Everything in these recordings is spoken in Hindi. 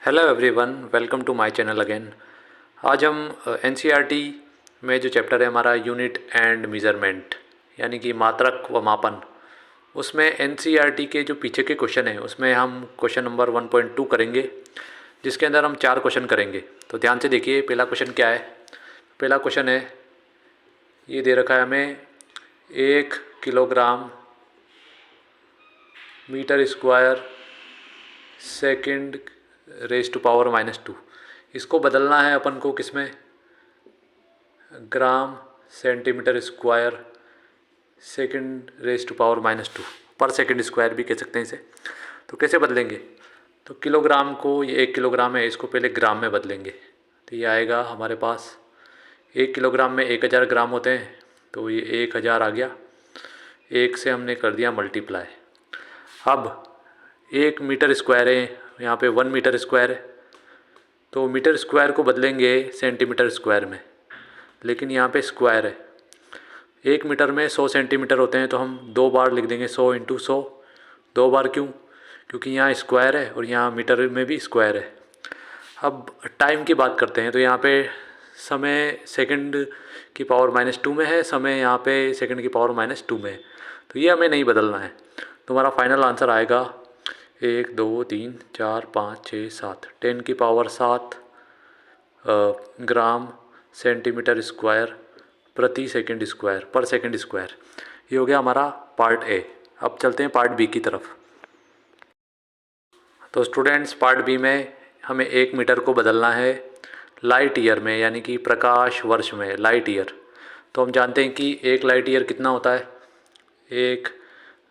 Hello everyone, welcome to my channel again. आज हम एनसीईआरटी में जो चैप्टर है हमारा यूनिट एंड मेज़रमेंट यानी कि मात्रक व मापन, उसमें एनसीईआरटी के जो पीछे के क्वेश्चन है उसमें हम क्वेश्चन नंबर 1.2 करेंगे, जिसके अंदर हम 4 क्वेश्चन करेंगे। तो ध्यान से देखिए पहला क्वेश्चन क्या है। पहला क्वेश्चन है, ये दे रखा है हमें 1 kilogram metre square second raise to power -2। इसको बदलना है अपन को किस में, gram centimetre square second raise to power -2 पर सेकंड स्क्वायर भी कह सकते हैं इसे। तो कैसे बदलेंगे, तो किलोग्राम को, ये 1 किलोग्राम है, इसको पहले ग्राम में बदलेंगे। तो ये आएगा हमारे पास 1 किलोग्राम में 1000 ग्राम होते हैं, तो ये 1000 आ गया। 1 से हमने कर दिया मल्टीप्लाई। अब 1 मीटर स्क्वायर है, यहाँ पे 1 मीटर स्क्वायर है, तो मीटर स्क्वायर को बदलेंगे सेंटीमीटर स्क्वायर में, लेकिन यहाँ पे स्क्वायर है। 1 मीटर में 100 सेंटीमीटर होते हैं, तो हम 2 बार लिख देंगे 100 × 100। 2 बार क्यों, क्योंकि यहाँ स्क्वायर है और यहाँ मीटर में भी स्क्वायर है। अब टाइम की बात करते हैं, तो यहाँ पे समय सेकंड की पावर -2 में है, समय यहाँ पे सेकंड की पावर -2 में है, तो ये हमें नहीं बदलना है। तो हमारा फाइनल आंसर आएगा 1 2 3 4 5 6 7 10 की पावर 7 ग्राम सेंटीमीटर स्क्वायर प्रति सेकंड स्क्वायर पर सेकंड स्क्वायर। ये हो गया हमारा पार्ट ए। अब चलते हैं पार्ट बी की तरफ। तो स्टूडेंट्स, पार्ट बी में हमें 1 मीटर को बदलना है लाइट ईयर में, यानी कि प्रकाश वर्ष में, लाइट ईयर। तो हम जानते हैं कि 1 लाइट ईयर कितना होता है। 1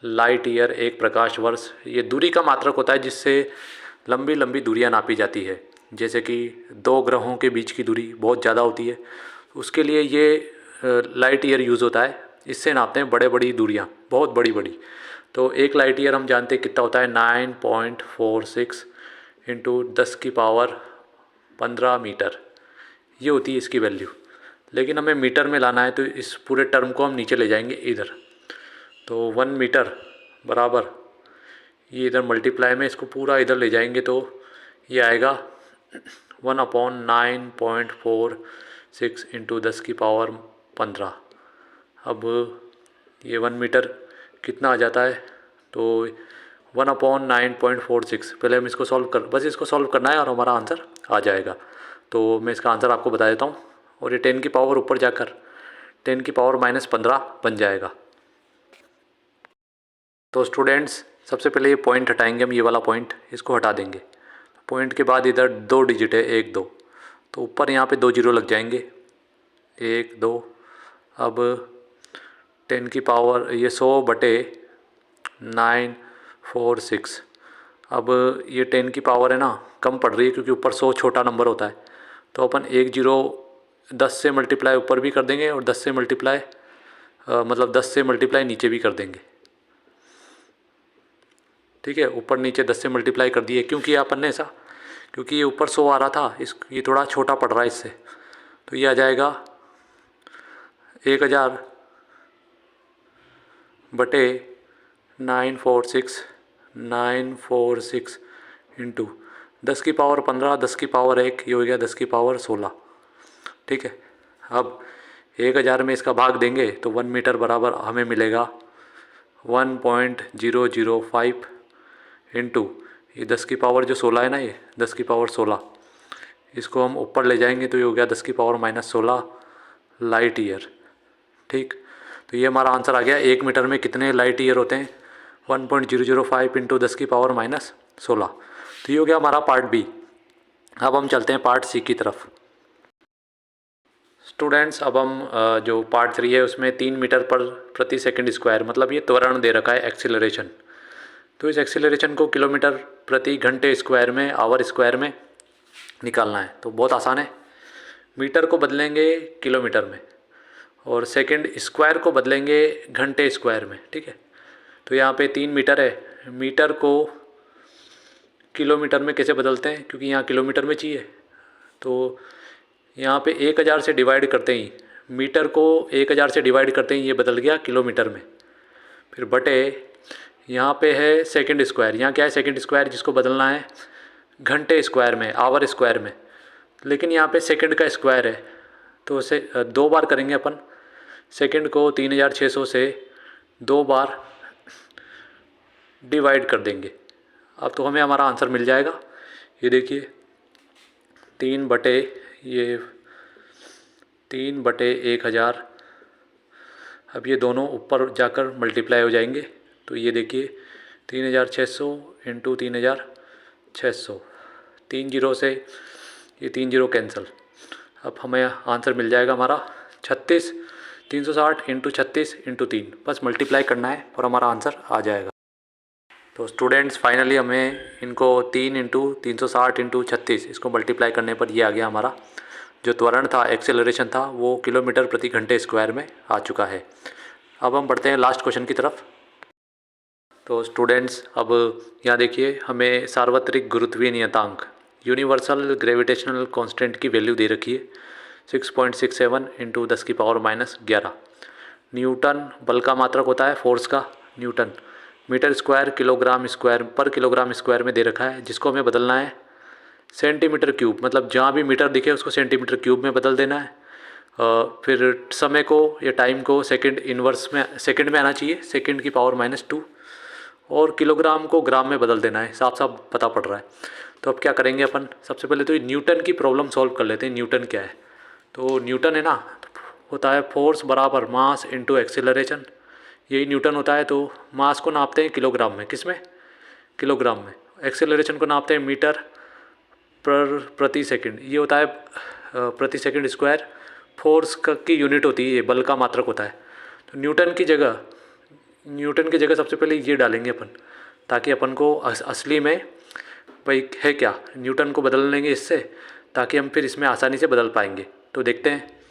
लाइट ईयर 1 प्रकाश वर्ष, ये दूरी का मात्रक होता है जिससे लंबी लंबी दूरियां नापी जाती है। जैसे कि 2 ग्रहों के बीच की दूरी बहुत ज़्यादा होती है, उसके लिए ये लाइट ईयर यूज़ होता है। इससे नापते हैं बड़े बड़ी दूरियां, बहुत बड़ी बड़ी। तो 1 लाइट ईयर हम जानते हैं कितना होता है, 9.46 इंटू 10 की पावर 15 मीटर, ये होती है इसकी वैल्यू। लेकिन हमें मीटर में लाना है, तो इस पूरे टर्म को हम नीचे ले जाएंगे इधर। तो 1 मीटर बराबर, ये इधर मल्टीप्लाई में इसको पूरा इधर ले जाएंगे, तो ये आएगा 1/9.46 इंटू 10 की पावर 15। अब ये 1 मीटर कितना आ जाता है, तो 1/9.46, पहले हम इसको सॉल्व कर, बस इसको सॉल्व करना है और हमारा आंसर आ जाएगा। तो मैं इसका आंसर आपको बता देता हूँ, और ये 10 की पावर ऊपर जाकर 10 की पावर -15 बन जाएगा। तो स्टूडेंट्स, सबसे पहले ये पॉइंट हटाएंगे हम, ये वाला पॉइंट इसको हटा देंगे। पॉइंट के बाद इधर 2 डिजिट है, 1 2, तो ऊपर यहाँ पे 2 जीरो लग जाएंगे, 1 2। अब 10 की पावर, ये 100/946। अब ये 10 की पावर है ना, कम पड़ रही है क्योंकि ऊपर 100 छोटा नंबर होता है, तो अपन 1 जीरो 10 से मल्टीप्लाई ऊपर भी कर देंगे और 10 से मल्टीप्लाई मतलब 10 से मल्टीप्लाई नीचे भी कर देंगे। ठीक है, ऊपर नीचे 10 से मल्टीप्लाई कर दिए। क्यों किया अपन ने ऐसा, क्योंकि ये ऊपर 100 आ रहा था, ये थोड़ा छोटा पड़ रहा है इससे, तो ये आ जाएगा 1000/946 इंटू 10 की पावर 15, 10 की पावर 1, ये हो गया 10 की पावर 16। ठीक है, अब 1000 में इसका भाग देंगे तो 1 मीटर बराबर हमें मिलेगा 1.005 इंटू ये 10 की पावर जो 16 है ना, ये 10 की पावर 16, इसको हम ऊपर ले जाएंगे तो ये हो गया 10 की पावर -16 लाइट ईयर। ठीक, तो ये हमारा आंसर आ गया। 1 मीटर में कितने लाइट ईयर होते हैं, 1.005 इंटू 10 की पावर -16। तो ये हो गया हमारा पार्ट बी। अब हम चलते हैं पार्ट सी की तरफ। स्टूडेंट्स, अब हम जो पार्ट 3 है उसमें 3 मीटर पर प्रति सेकंड स्क्वायर, मतलब ये त्वरण दे रखा है, एक्सीलरेशन। तो इस एक्सीलरेशन को किलोमीटर प्रति घंटे स्क्वायर में, आवर स्क्वायर में निकालना है। तो बहुत आसान है, मीटर को बदलेंगे किलोमीटर में और सेकंड स्क्वायर को बदलेंगे घंटे स्क्वायर में। ठीक है, तो यहाँ पे 3 मीटर है, मीटर को किलोमीटर में कैसे बदलते हैं, क्योंकि यहाँ किलोमीटर में चाहिए, तो यहाँ पे 1000 से डिवाइड करते ही, मीटर को 1000 से डिवाइड करते ही ये बदल गया किलोमीटर में। फिर बटे यहाँ पे है सेकंड स्क्वायर, यहाँ क्या है सेकंड स्क्वायर, जिसको बदलना है घंटे स्क्वायर में, आवर स्क्वायर में, लेकिन यहाँ पे सेकंड का स्क्वायर है, तो उसे 2 बार करेंगे अपन। सेकंड को 3600 से 2 बार डिवाइड कर देंगे। अब तो हमें हमारा आंसर मिल जाएगा। ये देखिए 3/1000। अब ये दोनों ऊपर जाकर मल्टीप्लाई हो जाएंगे, तो ये देखिए 3600 इंटू 3600, 3 जीरो से ये 3 जीरो कैंसिल। अब हमें आंसर मिल जाएगा हमारा 36, 360 इंटू 36 इंटू 3, बस मल्टीप्लाई करना है और हमारा आंसर आ जाएगा। तो स्टूडेंट्स फाइनली हमें इनको 3 इंटू 360 इंटू 36 इसको मल्टीप्लाई करने पर ये आ गया हमारा जो त्वरण था, एक्सेलरेशन था, वो किलोमीटर प्रति घंटे स्क्वायर में आ चुका है। अब हम बढ़ते हैं लास्ट क्वेश्चन की तरफ। तो स्टूडेंट्स अब यहाँ देखिए हमें सार्वत्रिक गुरुत्वीय नियतांक यूनिवर्सल ग्रेविटेशनल कांस्टेंट की वैल्यू दे रखी है 6.67 इंटू 10⁻11। न्यूटन बल का मात्रक होता है, फोर्स का newton, metre square kilogram square पर किलोग्राम स्क्वायर में दे रखा है, जिसको हमें बदलना है सेंटीमीटर क्यूब, मतलब जहाँ भी मीटर दिखे उसको सेंटीमीटर क्यूब में बदल देना है। फिर समय को या टाइम को सेकंड इन्वर्स में, सेकंड में आना चाहिए, सेकंड की पावर -2, और किलोग्राम को ग्राम में बदल देना है। साफ साफ पता पड़ रहा है। तो अब क्या करेंगे अपन, सबसे पहले तो न्यूटन की प्रॉब्लम सॉल्व कर लेते हैं। न्यूटन क्या है, तो न्यूटन है ना, होता है फोर्स बराबर मास इंटू एक्सेलरेशन, यही न्यूटन होता है। तो मास को नापते हैं किलोग्राम में, किस में, किलोग्राम में। एक्सेलरेशन को नापते हैं मीटर प्रति सेकंड, ये होता है प्रति सेकंड स्क्वायर। फोर्स की यूनिट होती है, ये बल का मात्रक होता है। तो न्यूटन की जगह सबसे पहले ये डालेंगे अपन, ताकि अपन को असली में भाई है क्या, न्यूटन को बदल लेंगे इससे, ताकि हम फिर इसमें आसानी से बदल पाएंगे। तो देखते हैं।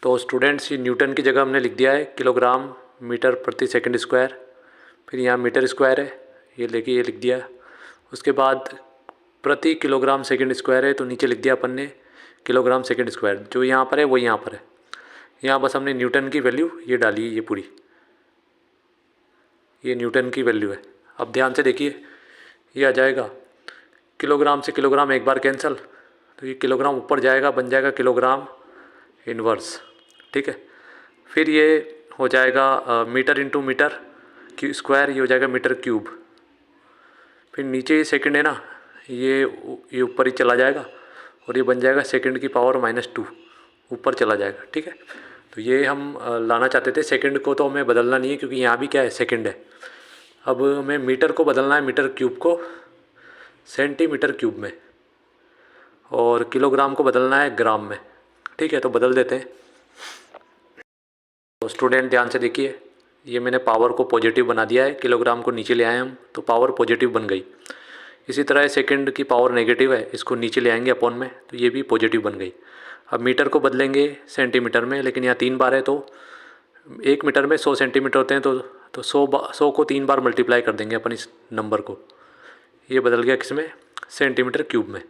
तो स्टूडेंट्स ये न्यूटन की जगह हमने लिख दिया है किलोग्राम मीटर प्रति सेकंड स्क्वायर, फिर यहाँ मीटर स्क्वायर है, ये देखिए ये लिख दिया। उसके बाद प्रति किलोग्राम सेकंड स्क्वायर है, तो नीचे लिख दिया अपन ने किलोग्राम सेकंड स्क्वायर, जो यहाँ पर है वो यहाँ पर है। यहाँ बस हमने न्यूटन की वैल्यू ये डाली है, ये पूरी, ये न्यूटन की वैल्यू है। अब ध्यान से देखिए, ये आ जाएगा किलोग्राम से किलोग्राम एक बार कैंसिल, तो ये किलोग्राम ऊपर जाएगा, बन जाएगा किलोग्राम इन्वर्स, ठीक है। फिर ये हो जाएगा मीटर इंटू मीटर स्क्वायर, ये हो जाएगा मीटर क्यूब। फिर नीचे ये सेकंड है ना, ये ऊपर ही चला जाएगा और ये बन जाएगा सेकंड की पावर -2, ऊपर चला जाएगा, ठीक है। तो ये हम लाना चाहते थे। सेकंड को तो हमें बदलना नहीं है, क्योंकि यहाँ भी क्या है, सेकंड है। अब हमें मीटर को बदलना है, मीटर क्यूब को सेंटीमीटर क्यूब में, और किलोग्राम को बदलना है ग्राम में, ठीक है। तो बदल देते हैं। तो स्टूडेंट ध्यान से देखिए, ये मैंने पावर को पॉजिटिव बना दिया है, किलोग्राम को नीचे ले आए हम, तो पावर पॉजिटिव बन गई। इसी तरह सेकंड की पावर नेगेटिव है, इसको नीचे ले आएंगे अपॉन में, तो ये भी पॉजिटिव बन गई। अब मीटर को बदलेंगे सेंटीमीटर में, लेकिन यहाँ 3 बार है, तो 1 मीटर में 100 सेंटीमीटर होते हैं, तो 100 को 3 बार मल्टीप्लाई कर देंगे अपन इस नंबर को। ये बदल गया किस में, सेंटीमीटर क्यूब में,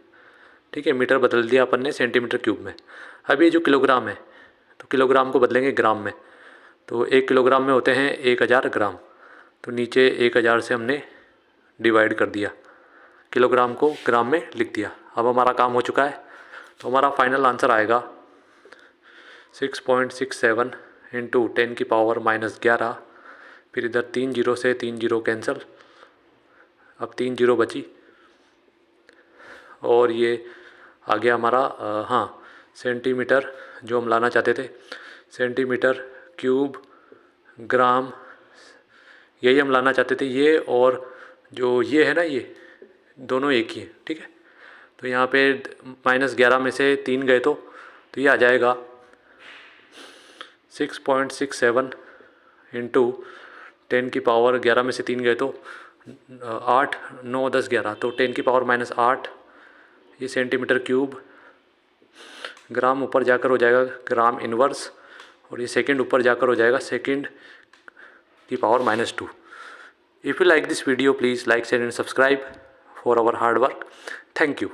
ठीक है। मीटर बदल दिया अपन ने सेंटीमीटर क्यूब में। अब ये जो किलोग्राम है, तो किलोग्राम को बदलेंगे ग्राम में, तो 1 किलोग्राम में होते हैं 1000 ग्राम, तो नीचे 1000 से हमने डिवाइड कर दिया, किलोग्राम को ग्राम में लिख दिया। अब हमारा काम हो चुका है। तो हमारा फाइनल आंसर आएगा 6.67 इंटू 10 की पावर -11। फिर इधर 3 जीरो से 3 जीरो कैंसिल, अब 3 जीरो बची, और ये आ गया हमारा हाँ सेंटीमीटर, जो हम लाना चाहते थे, सेंटीमीटर क्यूब ग्राम, यही हम लाना चाहते थे। ये और जो ये है ना, ये दोनों एक ही है, ठीक है। तो यहाँ पे -11 में से 3 गए, तो ये आ जाएगा 6.67 इंटू 10 की पावर 11 में से 3 गए, तो 8, 9, 10, 11, तो 10 की पावर -8, ये सेंटीमीटर क्यूब, ग्राम ऊपर जाकर हो जाएगा ग्राम इन्वर्स, और ये सेकंड ऊपर जाकर हो जाएगा सेकंड की power -2। If you like this video, please like, share and subscribe for our hard work. Thank you.